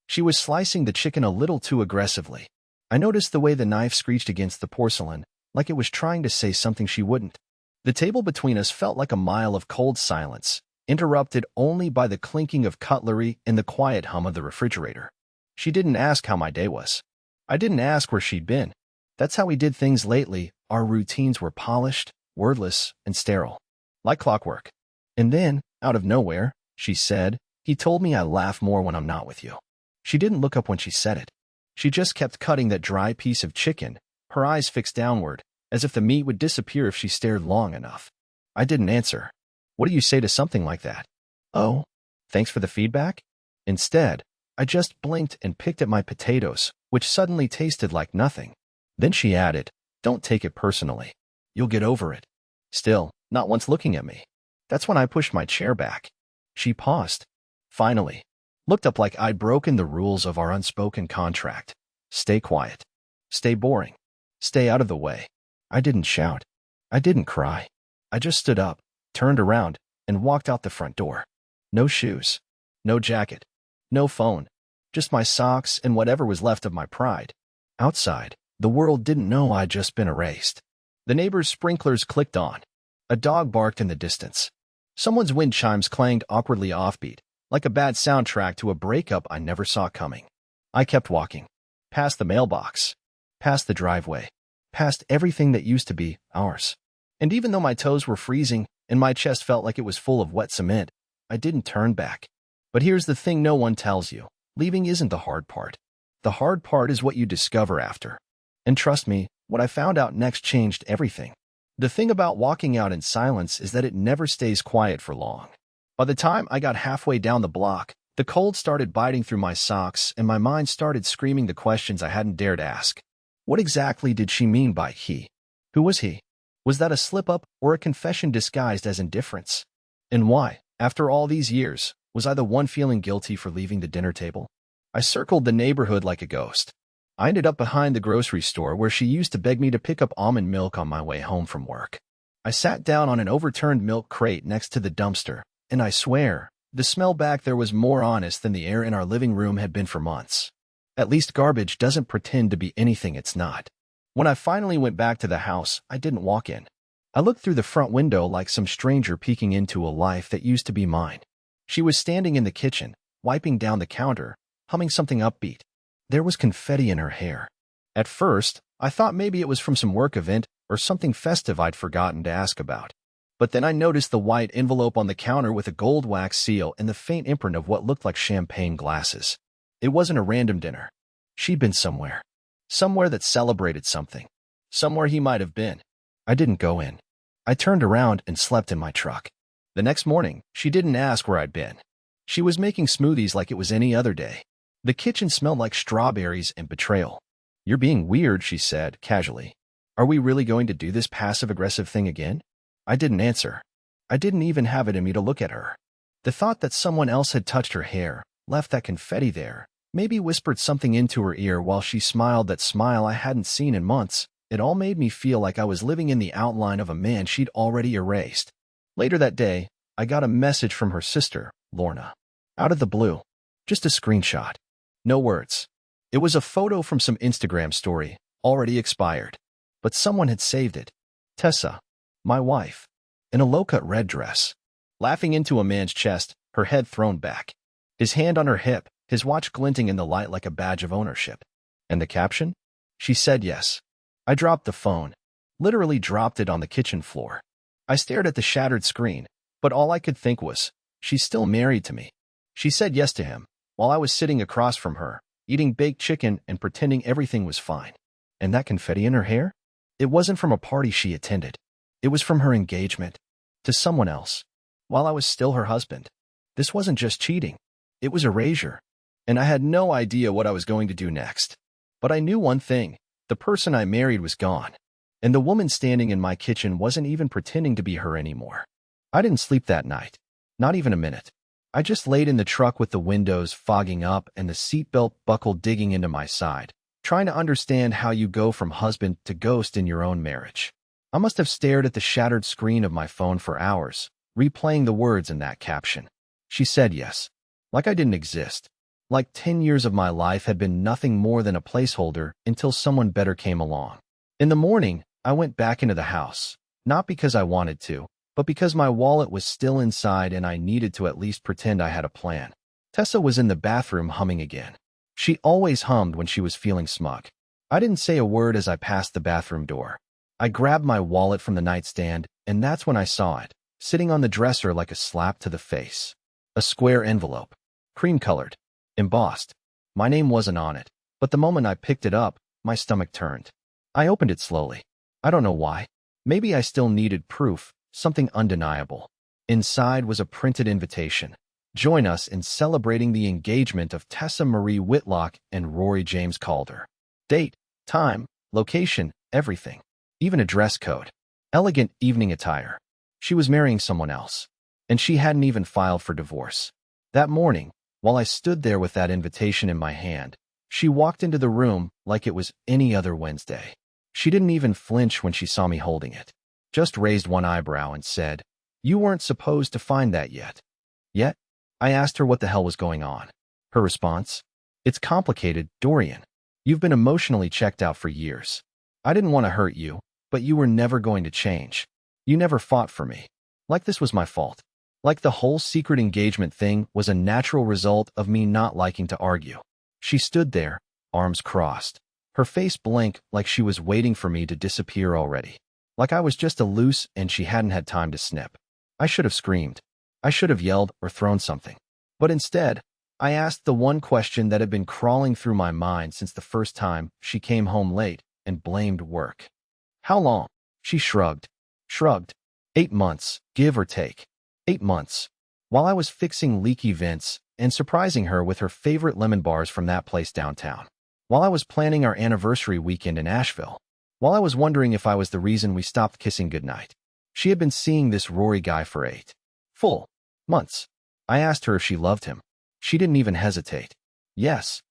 She was slicing the chicken a little too aggressively. I noticed the way the knife screeched against the porcelain, like it was trying to say something she wouldn't. The table between us felt like a mile of cold silence, interrupted only by the clinking of cutlery and the quiet hum of the refrigerator. She didn't ask how my day was. I didn't ask where she'd been. That's how we did things lately. Our routines were polished, wordless, and sterile, like clockwork. And then, out of nowhere, she said, "He told me I laugh more when I'm not with you." She didn't look up when she said it. She just kept cutting that dry piece of chicken, her eyes fixed downward, as if the meat would disappear if she stared long enough. I didn't answer. What do you say to something like that? Oh, thanks for the feedback? Instead, I just blinked and picked at my potatoes, which suddenly tasted like nothing. Then she added, "Don't take it personally. You'll get over it." Still, not once looking at me. That's when I pushed my chair back. She paused. Finally, looked up like I'd broken the rules of our unspoken contract. Stay quiet. Stay boring. Stay out of the way. I didn't shout. I didn't cry. I just stood up, turned around, and walked out the front door. No shoes. No jacket. No phone. Just my socks and whatever was left of my pride. Outside, the world didn't know I'd just been erased. The neighbor's sprinklers clicked on. A dog barked in the distance. Someone's wind chimes clanged awkwardly offbeat, like a bad soundtrack to a breakup I never saw coming. I kept walking. Past the mailbox. Past the driveway. Past everything that used to be ours. And even though my toes were freezing and my chest felt like it was full of wet cement, I didn't turn back. But here's the thing no one tells you. Leaving isn't the hard part. The hard part is what you discover after. And trust me, what I found out next changed everything. The thing about walking out in silence is that it never stays quiet for long. By the time I got halfway down the block, the cold started biting through my socks and my mind started screaming the questions I hadn't dared ask. What exactly did she mean by he? Who was he? Was that a slip-up or a confession disguised as indifference? And why, after all these years, was I the one feeling guilty for leaving the dinner table? I circled the neighborhood like a ghost. I ended up behind the grocery store where she used to beg me to pick up almond milk on my way home from work. I sat down on an overturned milk crate next to the dumpster, and I swear, the smell back there was more honest than the air in our living room had been for months. At least garbage doesn't pretend to be anything it's not. When I finally went back to the house, I didn't walk in. I looked through the front window like some stranger peeking into a life that used to be mine. She was standing in the kitchen, wiping down the counter, humming something upbeat. There was confetti in her hair. At first, I thought maybe it was from some work event or something festive I'd forgotten to ask about. But then I noticed the white envelope on the counter with a gold wax seal and the faint imprint of what looked like champagne glasses. It wasn't a random dinner. She'd been somewhere. Somewhere that celebrated something. Somewhere he might have been. I didn't go in. I turned around and slept in my truck. The next morning, she didn't ask where I'd been. She was making smoothies like it was any other day. The kitchen smelled like strawberries and betrayal. "You're being weird," she said, casually. "Are we really going to do this passive-aggressive thing again?" I didn't answer. I didn't even have it in me to look at her. The thought that someone else had touched her hair, left that confetti there, maybe whispered something into her ear while she smiled that smile I hadn't seen in months, it all made me feel like I was living in the outline of a man she'd already erased. Later that day, I got a message from her sister, Lorna. Out of the blue. Just a screenshot. No words. It was a photo from some Instagram story, already expired. But someone had saved it. Tessa, my wife, in a low-cut red dress, laughing into a man's chest, her head thrown back. His hand on her hip, his watch glinting in the light like a badge of ownership. And the caption? She said yes. I dropped the phone. Literally dropped it on the kitchen floor. I stared at the shattered screen, but all I could think was, she's still married to me. She said yes to him, while I was sitting across from her, eating baked chicken and pretending everything was fine. And that confetti in her hair? It wasn't from a party she attended. It was from her engagement. To someone else. While I was still her husband. This wasn't just cheating. It was erasure. And I had no idea what I was going to do next. But I knew one thing. The person I married was gone. And the woman standing in my kitchen wasn't even pretending to be her anymore. I didn't sleep that night. Not even a minute. I just laid in the truck with the windows fogging up and the seatbelt buckle digging into my side, trying to understand how you go from husband to ghost in your own marriage. I must have stared at the shattered screen of my phone for hours, replaying the words in that caption. She said yes. Like I didn't exist. Like 10 years of my life had been nothing more than a placeholder until someone better came along. In the morning, I went back into the house, not because I wanted to, but because my wallet was still inside and I needed to at least pretend I had a plan. Tessa was in the bathroom humming again. She always hummed when she was feeling smug. I didn't say a word as I passed the bathroom door. I grabbed my wallet from the nightstand, and that's when I saw it, sitting on the dresser like a slap to the face. A square envelope, cream-colored, embossed. My name wasn't on it, but the moment I picked it up, my stomach turned. I opened it slowly. I don't know why. Maybe I still needed proof, something undeniable. Inside was a printed invitation. Join us in celebrating the engagement of Tessa Marie Whitlock and Rory James Calder. Date, time, location, everything. Even a dress code. Elegant evening attire. She was marrying someone else. And she hadn't even filed for divorce. That morning, while I stood there with that invitation in my hand, she walked into the room like it was any other Wednesday. She didn't even flinch when she saw me holding it. Just raised one eyebrow and said, "You weren't supposed to find that yet." Yet? I asked her what the hell was going on. Her response? "It's complicated, Dorian. You've been emotionally checked out for years. I didn't want to hurt you, but you were never going to change. You never fought for me. Like this was my fault. Like the whole secret engagement thing was a natural result of me not liking to argue." She stood there, arms crossed, her face blank like she was waiting for me to disappear already. Like I was just a loose and she hadn't had time to snip. I should have screamed. I should have yelled or thrown something. But instead, I asked the one question that had been crawling through my mind since the first time she came home late and blamed work. "How long?" She shrugged. 8 months, give or take. 8 months. While I was fixing leaky vents and surprising her with her favorite lemon bars from that place downtown. While I was planning our anniversary weekend in Asheville. While I was wondering if I was the reason we stopped kissing goodnight. She had been seeing this Rory guy for 8 full months. I asked her if she loved him. She didn't even hesitate. Yes.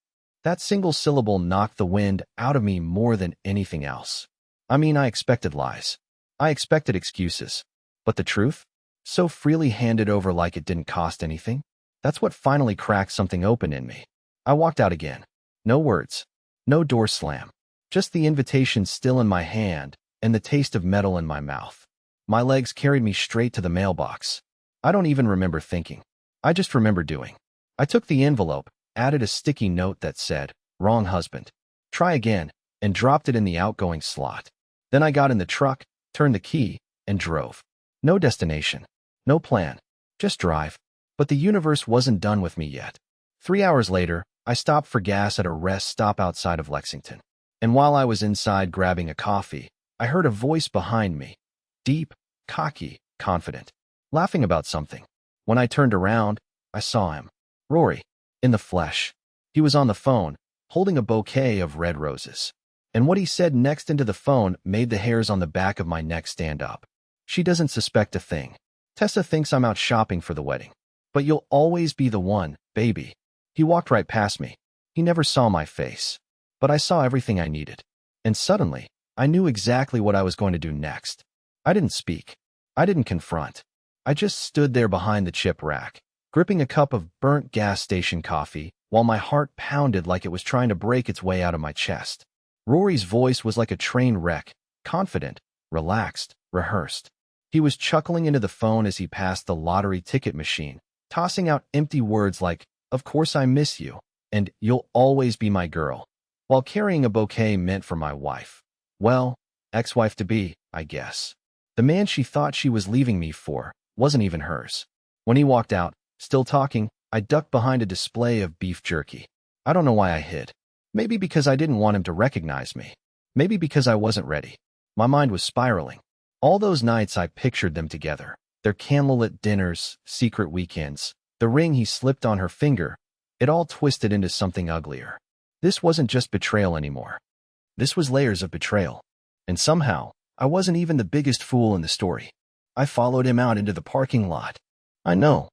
That single syllable knocked the wind out of me more than anything else. I mean, I expected lies. I expected excuses. But the truth? So freely handed over like it didn't cost anything? That's what finally cracked something open in me. I walked out again. No words. No door slam. Just the invitation still in my hand and the taste of metal in my mouth. My legs carried me straight to the mailbox. I don't even remember thinking. I just remember doing. I took the envelope, added a sticky note that said, "Wrong husband. Try again," and dropped it in the outgoing slot. Then I got in the truck, turned the key, and drove. No destination. No plan. Just drive. But the universe wasn't done with me yet. 3 hours later, I stopped for gas at a rest stop outside of Lexington. And while I was inside grabbing a coffee, I heard a voice behind me. Deep, cocky, confident. Laughing about something. When I turned around, I saw him. Rory. In the flesh. He was on the phone, holding a bouquet of red roses. And what he said next into the phone made the hairs on the back of my neck stand up. "She doesn't suspect a thing. Tessa thinks I'm out shopping for the wedding. But you'll always be the one, baby." He walked right past me. He never saw my face. But I saw everything I needed. And suddenly, I knew exactly what I was going to do next. I didn't speak. I didn't confront. I just stood there behind the chip rack, gripping a cup of burnt gas station coffee, while my heart pounded like it was trying to break its way out of my chest. Rory's voice was like a train wreck, confident, relaxed, rehearsed. He was chuckling into the phone as he passed the lottery ticket machine, tossing out empty words like, "Of course I miss you," and "You'll always be my girl," while carrying a bouquet meant for my wife. Well, ex-wife-to-be, I guess. The man she thought she was leaving me for wasn't even hers. When he walked out, still talking, I ducked behind a display of beef jerky. I don't know why I hid. Maybe because I didn't want him to recognize me. Maybe because I wasn't ready. My mind was spiraling. All those nights I pictured them together. Their candlelit dinners, secret weekends, the ring he slipped on her finger. It all twisted into something uglier. This wasn't just betrayal anymore. This was layers of betrayal. And somehow, I wasn't even the biggest fool in the story. I followed him out into the parking lot. I know,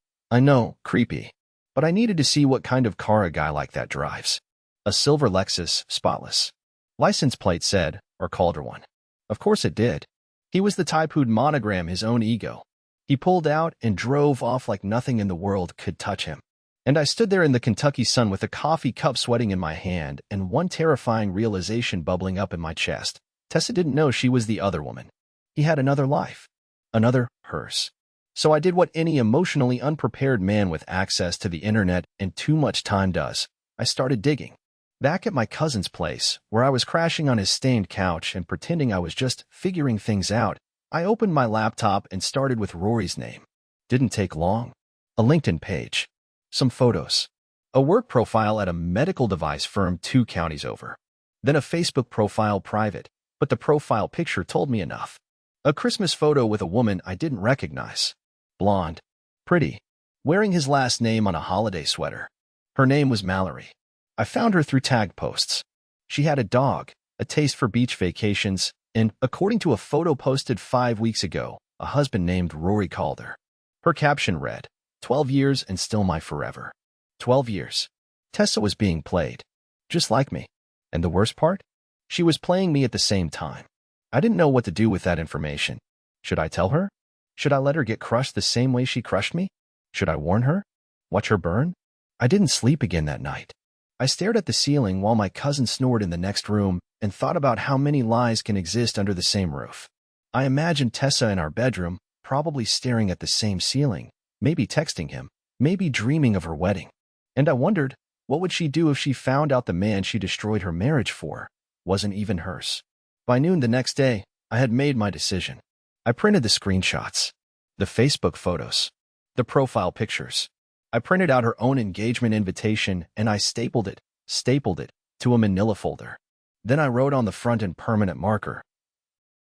creepy. But I needed to see what kind of car a guy like that drives. A silver Lexus, spotless. License plate said, or Calder one. Of course it did. He was the type who'd monogram his own ego. He pulled out and drove off like nothing in the world could touch him. And I stood there in the Kentucky sun with a coffee cup sweating in my hand and one terrifying realization bubbling up in my chest. Tessa didn't know she was the other woman. He had another life. Another hers. So I did what any emotionally unprepared man with access to the internet and too much time does. I started digging. Back at my cousin's place, where I was crashing on his stained couch and pretending I was just figuring things out, I opened my laptop and started with Rory's name. Didn't take long. A LinkedIn page. Some photos. A work profile at a medical device firm 2 counties over. Then a Facebook profile private, but the profile picture told me enough. A Christmas photo with a woman I didn't recognize. Blonde. Pretty. Wearing his last name on a holiday sweater. Her name was Mallory. I found her through tag posts. She had a dog, a taste for beach vacations, and, according to a photo posted 5 weeks ago, a husband named Rory Calder. Her caption read, 12 years and still my forever. 12 years. Tessa was being played. Just like me. And the worst part? She was playing me at the same time. I didn't know what to do with that information. Should I tell her? Should I let her get crushed the same way she crushed me? Should I warn her? Watch her burn? I didn't sleep again that night. I stared at the ceiling while my cousin snored in the next room and thought about how many lies can exist under the same roof. I imagined Tessa in our bedroom, probably staring at the same ceiling, maybe texting him, maybe dreaming of her wedding. And I wondered, what would she do if she found out the man she destroyed her marriage for wasn't even hers? By noon the next day, I had made my decision. I printed the screenshots, the Facebook photos, the profile pictures. I printed out her own engagement invitation and I stapled it to a manila folder. Then I wrote on the front in permanent marker,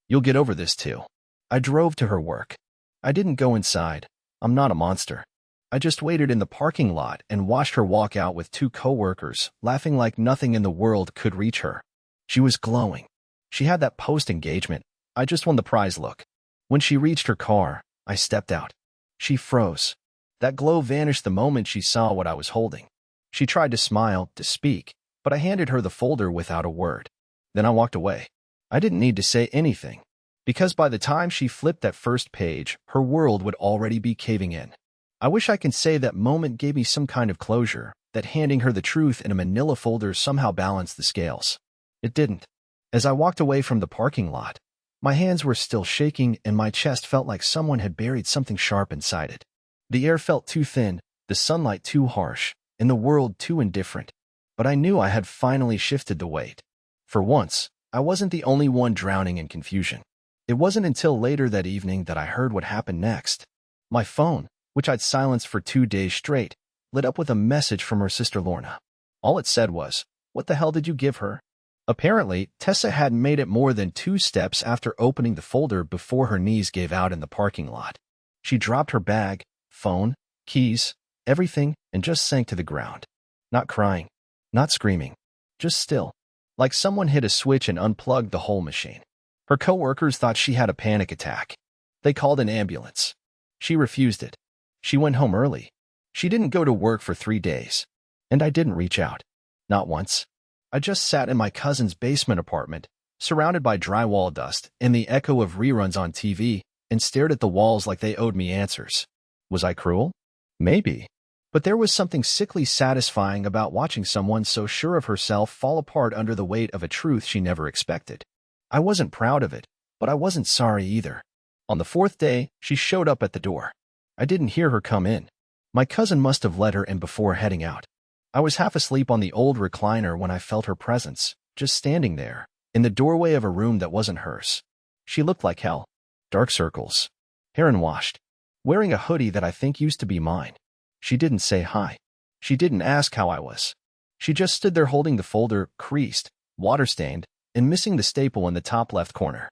"You'll get over this too." I drove to her work. I didn't go inside. I'm not a monster. I just waited in the parking lot and watched her walk out with 2 coworkers, laughing like nothing in the world could reach her. She was glowing. She had that post-engagement, I just won the prize look. When she reached her car, I stepped out. She froze. That glow vanished the moment she saw what I was holding. She tried to smile, to speak, but I handed her the folder without a word. Then I walked away. I didn't need to say anything, because by the time she flipped that first page, her world would already be caving in. I wish I could say that moment gave me some kind of closure, that handing her the truth in a manila folder somehow balanced the scales. It didn't. As I walked away from the parking lot, my hands were still shaking and my chest felt like someone had buried something sharp inside it. The air felt too thin, the sunlight too harsh, and the world too indifferent. But I knew I had finally shifted the weight. For once, I wasn't the only one drowning in confusion. It wasn't until later that evening that I heard what happened next. My phone, which I'd silenced for 2 days straight, lit up with a message from her sister Lorna. All it said was, "What the hell did you give her?" Apparently, Tessa hadn't made it more than 2 steps after opening the folder before her knees gave out in the parking lot. She dropped her bag, phone, keys, everything, and just sank to the ground. Not crying, not screaming, just still, like someone hit a switch and unplugged the whole machine. Her coworkers thought she had a panic attack. They called an ambulance. She refused it. She went home early. She didn't go to work for 3 days. And I didn't reach out. Not once. I just sat in my cousin's basement apartment, surrounded by drywall dust and the echo of reruns on TV, and stared at the walls like they owed me answers. Was I cruel? Maybe. But there was something sickly satisfying about watching someone so sure of herself fall apart under the weight of a truth she never expected. I wasn't proud of it, but I wasn't sorry either. On the 4th day, she showed up at the door. I didn't hear her come in. My cousin must have let her in before heading out. I was half asleep on the old recliner when I felt her presence, just standing there, in the doorway of a room that wasn't hers. She looked like hell. Dark circles. Hair unwashed. Wearing a hoodie that I think used to be mine. She didn't say hi. She didn't ask how I was. She just stood there holding the folder, creased, water-stained, and missing the staple in the top left corner.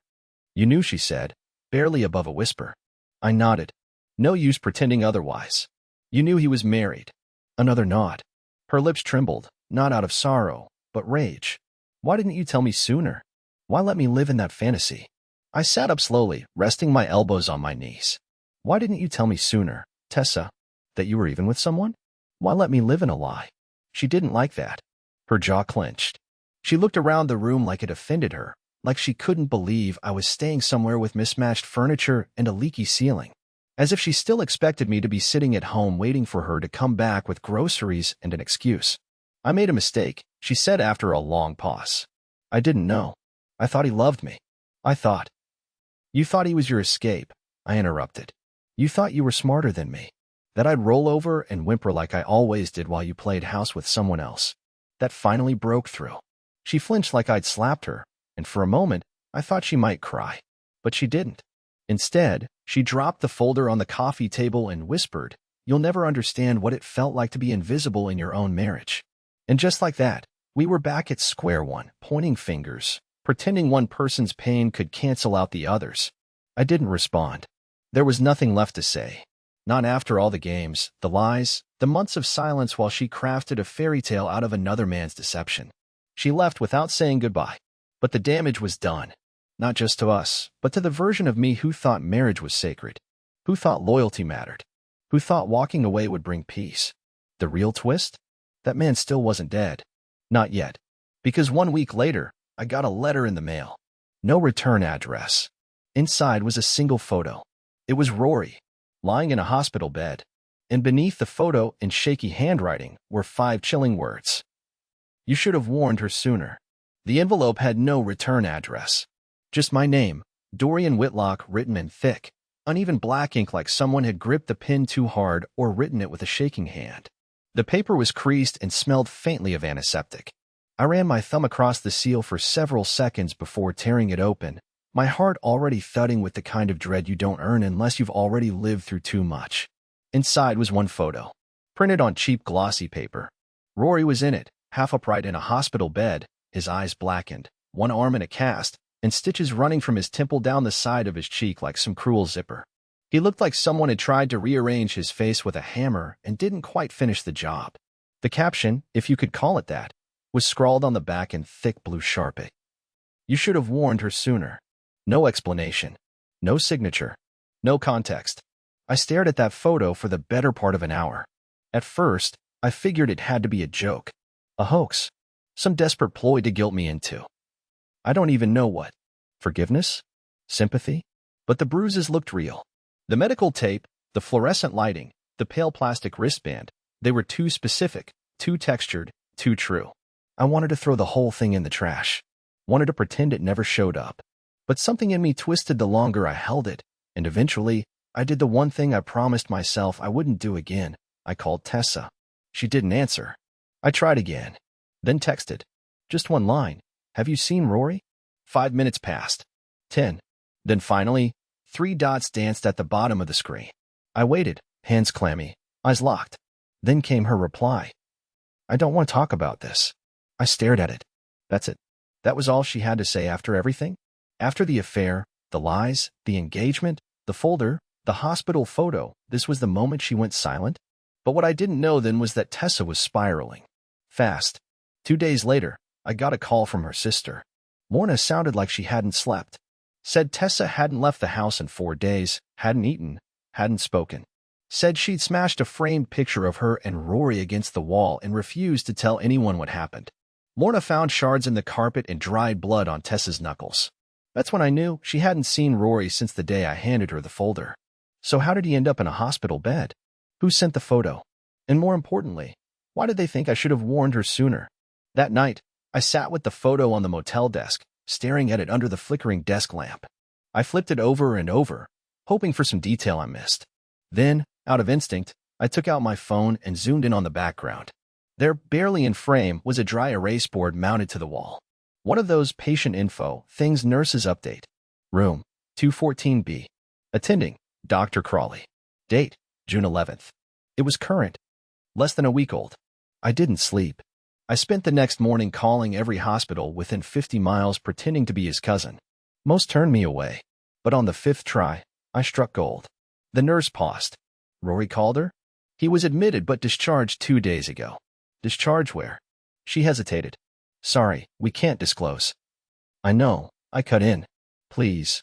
"You knew," she said, barely above a whisper. I nodded. No use pretending otherwise. "You knew he was married." Another nod. Her lips trembled, not out of sorrow, but rage. "Why didn't you tell me sooner? Why let me live in that fantasy?" I sat up slowly, resting my elbows on my knees. "Why didn't you tell me sooner, Tessa, that you were even with someone? Why let me live in a lie?" She didn't like that. Her jaw clenched. She looked around the room like it offended her, like she couldn't believe I was staying somewhere with mismatched furniture and a leaky ceiling. as if she still expected me to be sitting at home waiting for her to come back with groceries and an excuse. "I made a mistake," she said after a long pause. "I didn't know. I thought he loved me. I thought—" "You thought he was your escape," I interrupted. "You thought you were smarter than me. That I'd roll over and whimper like I always did while you played house with someone else." That finally broke through. She flinched like I'd slapped her, and for a moment, I thought she might cry. But she didn't. Instead, she dropped the folder on the coffee table and whispered, "You'll never understand what it felt like to be invisible in your own marriage." And just like that, we were back at square one, pointing fingers, pretending one person's pain could cancel out the other's. I didn't respond. There was nothing left to say. Not after all the games, the lies, the months of silence while she crafted a fairy tale out of another man's deception. She left without saying goodbye. But the damage was done. Not just to us, but to the version of me who thought marriage was sacred, who thought loyalty mattered, who thought walking away would bring peace. The real twist? That man still wasn't dead. Not yet. Because 1 week later, I got a letter in the mail. No return address. Inside was a single photo. It was Rory, lying in a hospital bed. And beneath the photo, in shaky handwriting, were 5 chilling words. "You should have warned her sooner." The envelope had no return address. Just my name, Dorian Whitlock, written in thick, uneven black ink like someone had gripped the pen too hard or written it with a shaking hand. The paper was creased and smelled faintly of antiseptic. I ran my thumb across the seal for several seconds before tearing it open, my heart already thudding with the kind of dread you don't earn unless you've already lived through too much. Inside was one photo, printed on cheap glossy paper. Rory was in it, half upright in a hospital bed, his eyes blackened, one arm in a cast, and stitches running from his temple down the side of his cheek like some cruel zipper. He looked like someone had tried to rearrange his face with a hammer and didn't quite finish the job. The caption, if you could call it that, was scrawled on the back in thick blue Sharpie. "You should have warned her sooner." No explanation. No signature. No context. I stared at that photo for the better part of an hour. At first, I figured it had to be a joke. A hoax. Some desperate ploy to guilt me into. I don't even know what. Forgiveness? Sympathy? But the bruises looked real. The medical tape, the fluorescent lighting, the pale plastic wristband, they were too specific, too textured, too true. I wanted to throw the whole thing in the trash. Wanted to pretend it never showed up. But something in me twisted the longer I held it, and eventually, I did the one thing I promised myself I wouldn't do again. I called Tessa. She didn't answer. I tried again. Then texted. Just one line. "Have you seen Rory?" 5 minutes passed. 10. Then finally, 3 dots danced at the bottom of the screen. I waited, hands clammy, eyes locked. Then came her reply. "I don't want to talk about this." I stared at it. That's it. That was all she had to say after everything? After the affair, the lies, the engagement, the folder, the hospital photo, this was the moment she went silent? But what I didn't know then was that Tessa was spiraling. Fast. 2 days later, I got a call from her sister. Lorna sounded like she hadn't slept. Said Tessa hadn't left the house in 4 days, hadn't eaten, hadn't spoken. Said she'd smashed a framed picture of her and Rory against the wall and refused to tell anyone what happened. Lorna found shards in the carpet and dried blood on Tessa's knuckles. That's when I knew she hadn't seen Rory since the day I handed her the folder. So how did he end up in a hospital bed? Who sent the photo? And more importantly, why did they think I should have warned her sooner? That night, I sat with the photo on the motel desk, staring at it under the flickering desk lamp. I flipped it over and over, hoping for some detail I missed. Then, out of instinct, I took out my phone and zoomed in on the background. There, barely in frame, was a dry erase board mounted to the wall. One of those patient info things nurses update. Room 214B. Attending, Dr. Crawley. Date, June 11th. It was current. Less than a week old. I didn't sleep. I spent the next morning calling every hospital within 50 miles pretending to be his cousin. Most turned me away. But on the 5th try, I struck gold. The nurse paused. Rory called her? He was admitted but discharged 2 days ago. Discharged where? She hesitated. Sorry, we can't disclose. I know, I cut in. Please,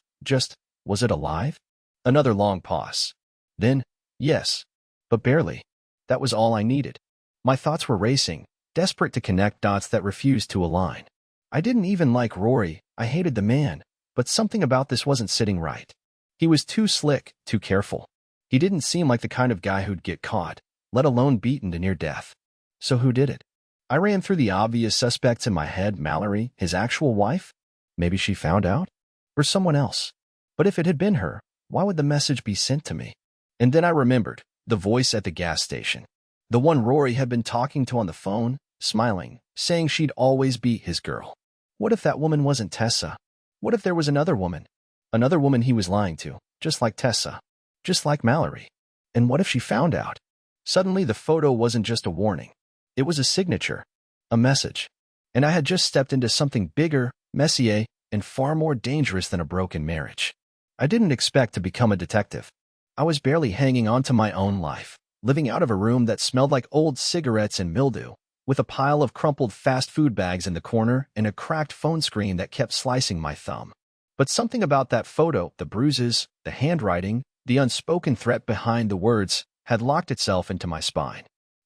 was it alive? Another long pause. Then, yes. But barely. That was all I needed. My thoughts were racing, desperate to connect dots that refused to align. I didn't even like Rory, I hated the man, but something about this wasn't sitting right. He was too slick, too careful. He didn't seem like the kind of guy who'd get caught, let alone beaten to near death. So who did it? I ran through the obvious suspects in my head. Mallory, his actual wife? Maybe she found out? Or someone else? But if it had been her, why would the message be sent to me? And then I remembered the voice at the gas station. The one Rory had been talking to on the phone, smiling, saying she'd always be his girl. What if that woman wasn't Tessa? What if there was another woman? Another woman he was lying to, just like Tessa, just like Mallory. And what if she found out? Suddenly the photo wasn't just a warning. It was a signature, a message. And I had just stepped into something bigger, messier, and far more dangerous than a broken marriage. I didn't expect to become a detective. I was barely hanging on to my own life, living out of a room that smelled like old cigarettes and mildew, with a pile of crumpled fast food bags in the corner and a cracked phone screen that kept slicing my thumb. But something about that photo, the bruises, the handwriting, the unspoken threat behind the words, had locked itself into my spine.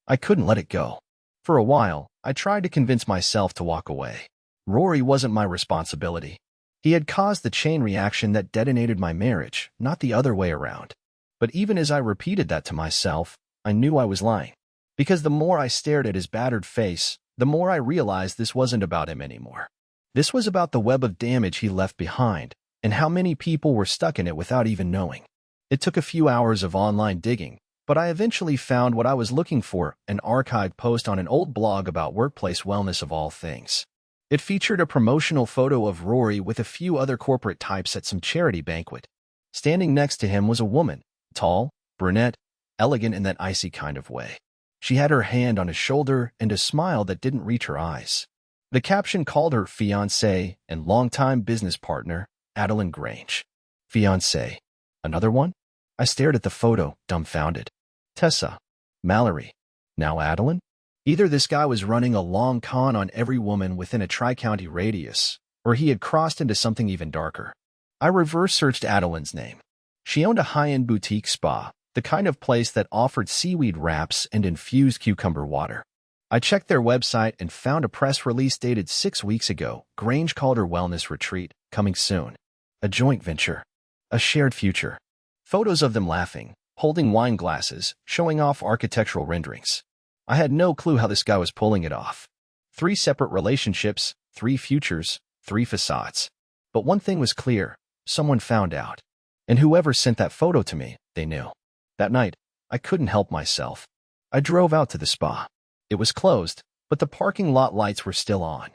I couldn't let it go. For a while, I tried to convince myself to walk away. Rory wasn't my responsibility. He had caused the chain reaction that detonated my marriage, not the other way around. But even as I repeated that to myself, I knew I was lying. Because the more I stared at his battered face, the more I realized this wasn't about him anymore. This was about the web of damage he left behind, and how many people were stuck in it without even knowing. It took a few hours of online digging, but I eventually found what I was looking for, an archived post on an old blog about workplace wellness of all things. It featured a promotional photo of Rory with a few other corporate types at some charity banquet. Standing next to him was a woman, tall, brunette, elegant in that icy kind of way. She had her hand on his shoulder and a smile that didn't reach her eyes. The caption called her fiancé and longtime business partner, Adeline Grange. Fiancé. Another one? I stared at the photo, dumbfounded. Tessa. Mallory. Now Adeline? Either this guy was running a long con on every woman within a tri-county radius, or he had crossed into something even darker. I reverse-searched Adeline's name. She owned a high-end boutique spa, the kind of place that offered seaweed wraps and infused cucumber water. I checked their website and found a press release dated 6 weeks ago. Grange called her wellness retreat, coming soon. A joint venture. A shared future. Photos of them laughing, holding wine glasses, showing off architectural renderings. I had no clue how this guy was pulling it off. 3 separate relationships, 3 futures, 3 facades. But one thing was clear, someone found out. And whoever sent that photo to me, they knew. That night, I couldn't help myself. I drove out to the spa. It was closed, but the parking lot lights were still on.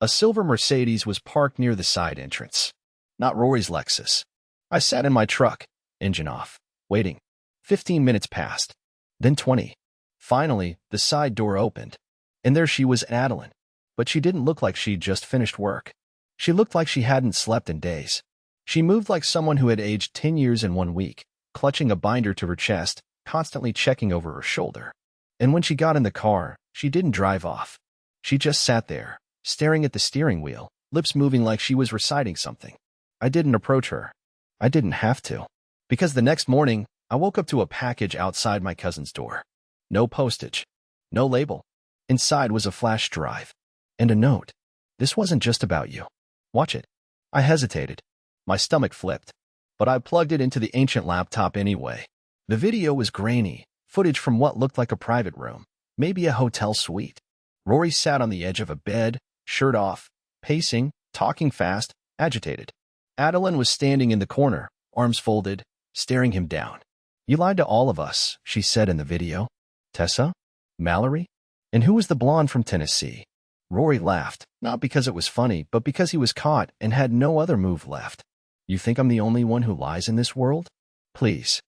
A silver Mercedes was parked near the side entrance. Not Rory's Lexus. I sat in my truck, engine off, waiting. 15 minutes passed. Then 20. Finally, the side door opened. And there she was, Adeline. But she didn't look like she'd just finished work. She looked like she hadn't slept in days. She moved like someone who had aged 10 years in 1 week, clutching a binder to her chest, constantly checking over her shoulder. And when she got in the car, she didn't drive off. She just sat there, staring at the steering wheel, lips moving like she was reciting something. I didn't approach her. I didn't have to. Because the next morning, I woke up to a package outside my cousin's door. No postage. No label. Inside was a flash drive. And a note. This wasn't just about you. Watch it. I hesitated. My stomach flipped. But I plugged it into the ancient laptop anyway. The video was grainy, footage from what looked like a private room, maybe a hotel suite. Rory sat on the edge of a bed, shirt off, pacing, talking fast, agitated. Adeline was standing in the corner, arms folded, staring him down. You lied to all of us, she said in the video. Tessa? Mallory? And who was the blonde from Tennessee? Rory laughed, not because it was funny, but because he was caught and had no other move left. You think I'm the only one who lies in this world? Please.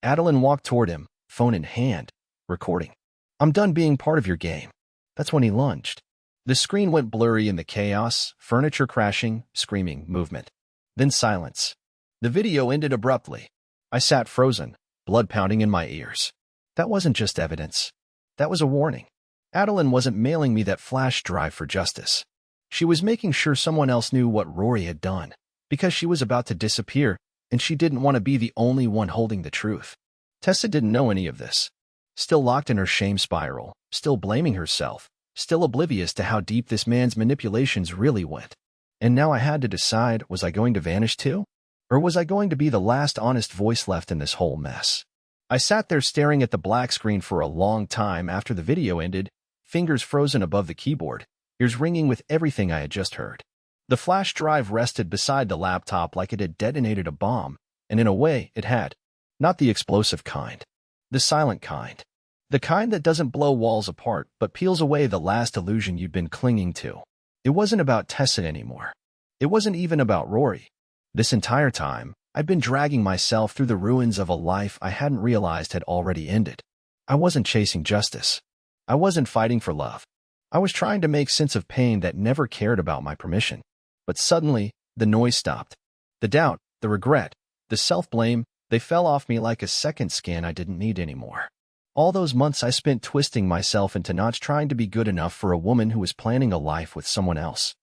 Adeline walked toward him, phone in hand, recording. I'm done being part of your game. That's when he lunged. The screen went blurry in the chaos, furniture crashing, screaming, movement. Then silence. The video ended abruptly. I sat frozen, blood pounding in my ears. That wasn't just evidence. That was a warning. Adeline wasn't mailing me that flash drive for justice. She was making sure someone else knew what Rory had done, because she was about to disappear, and she didn't want to be the only one holding the truth. Tessa didn't know any of this. Still locked in her shame spiral, still blaming herself, still oblivious to how deep this man's manipulations really went. And now I had to decide, was I going to vanish too? Or was I going to be the last honest voice left in this whole mess? I sat there staring at the black screen for a long time after the video ended, fingers frozen above the keyboard, ears ringing with everything I had just heard. The flash drive rested beside the laptop like it had detonated a bomb, and in a way, it had. Not the explosive kind. The silent kind. The kind that doesn't blow walls apart, but peels away the last illusion you'd been clinging to. It wasn't about Tessa anymore. It wasn't even about Rory. This entire time, I'd been dragging myself through the ruins of a life I hadn't realized had already ended. I wasn't chasing justice. I wasn't fighting for love. I was trying to make sense of pain that never cared about my permission. But suddenly, the noise stopped. The doubt, the regret, the self-blame, they fell off me like a second skin I didn't need anymore. All those months I spent twisting myself into knots trying to be good enough for a woman who was planning a life with someone else.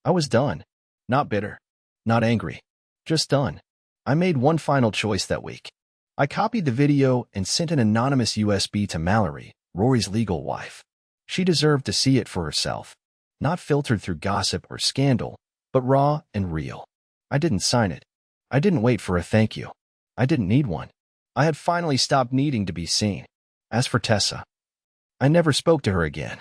I was done. Not bitter. Not angry. Just done. I made one final choice that week. I copied the video and sent an anonymous USB to Mallory, Rory's legal wife. She deserved to see it for herself. Not filtered through gossip or scandal, but raw and real. I didn't sign it. I didn't wait for a thank you. I didn't need one. I had finally stopped needing to be seen. As for Tessa, I never spoke to her again.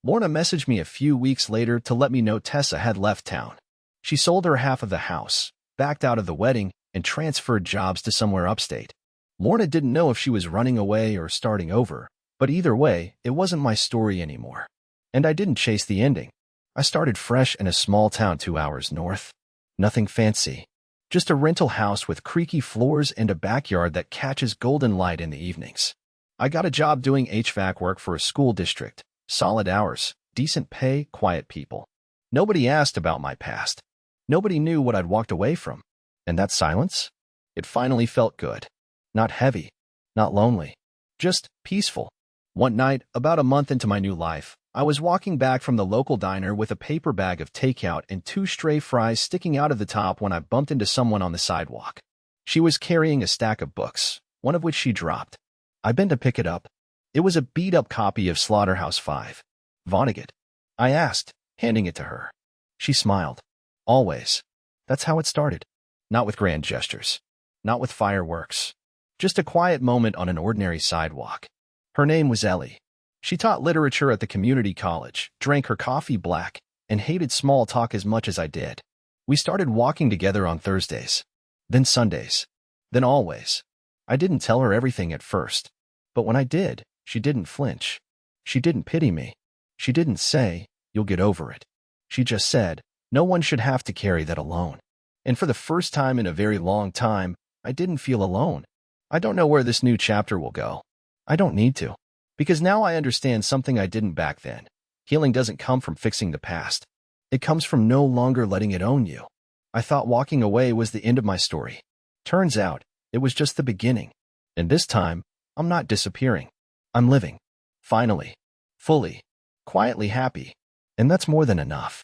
Lorna messaged me a few weeks later to let me know Tessa had left town. She sold her half of the house, backed out of the wedding, and transferred jobs to somewhere upstate. Lorna didn't know if she was running away or starting over, but either way, it wasn't my story anymore. And I didn't chase the ending. I started fresh in a small town 2 hours north. Nothing fancy. Just a rental house with creaky floors and a backyard that catches golden light in the evenings. I got a job doing HVAC work for a school district. Solid hours, decent pay, quiet people. Nobody asked about my past. Nobody knew what I'd walked away from. And that silence? It finally felt good. Not heavy. Not lonely. Just peaceful. One night, about a month into my new life, I was walking back from the local diner with a paper bag of takeout and 2 stray fries sticking out of the top when I bumped into someone on the sidewalk. She was carrying a stack of books, one of which she dropped. I bent to pick it up. It was a beat-up copy of Slaughterhouse-Five. Vonnegut. I asked, handing it to her. She smiled. Always. That's how it started. Not with grand gestures. Not with fireworks. Just a quiet moment on an ordinary sidewalk. Her name was Ellie. She taught literature at the community college, drank her coffee black, and hated small talk as much as I did. We started walking together on Thursdays. Then Sundays. Then always. I didn't tell her everything at first. But when I did, she didn't flinch. She didn't pity me. She didn't say, "You'll get over it." She just said, "No one should have to carry that alone." And for the first time in a very long time, I didn't feel alone. I don't know where this new chapter will go. I don't need to. Because now I understand something I didn't back then. Healing doesn't come from fixing the past. It comes from no longer letting it own you. I thought walking away was the end of my story. Turns out, it was just the beginning. And this time, I'm not disappearing. I'm living. Finally. Fully. Quietly happy. And that's more than enough.